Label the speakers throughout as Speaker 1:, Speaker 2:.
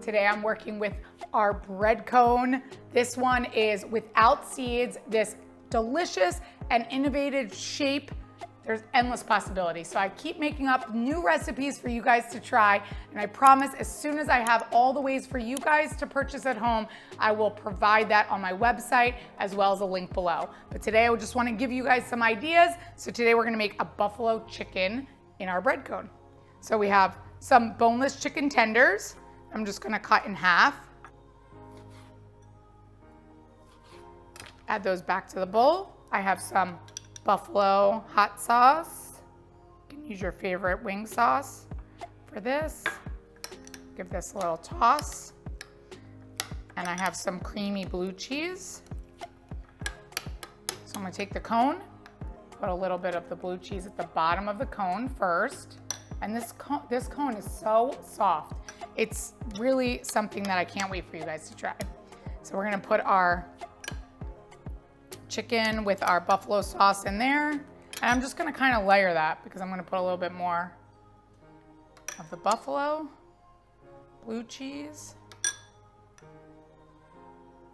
Speaker 1: Today I'm working with our bread cone. This one is without seeds, this delicious and innovative shape. There's endless possibilities. So I keep making up new recipes for you guys to try. And I promise as soon as I have all the ways for you guys to purchase at home, I will provide that on my website as well as a link below. But today I just want to give you guys some ideas. So today we're going to make a buffalo chicken in our bread cone. So we have some boneless chicken tenders. I'm just going to cut in half. Add those back to the bowl. I have some buffalo hot sauce. You can use your favorite wing sauce for this. Give this a little toss. And I have some creamy blue cheese. So I'm gonna take the cone, put a little bit of the blue cheese at the bottom of the cone first. And this cone is so soft. It's really something that I can't wait for you guys to try. So we're gonna put our chicken with our buffalo sauce in there. And I'm just gonna kind of layer that because I'm gonna put a little bit more of the buffalo, blue cheese,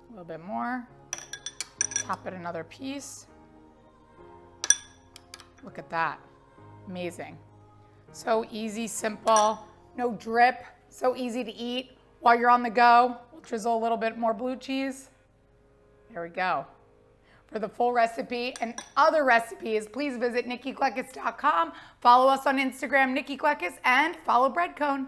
Speaker 1: a little bit more, top it another piece. Look at that, amazing. So easy, simple, no drip, so easy to eat. While you're on the go, we'll drizzle a little bit more blue cheese. There we go. For the full recipe and other recipes, please visit NikkiKleckis.com. Follow us on Instagram, Nikki Kleckis, and follow Bread Kone.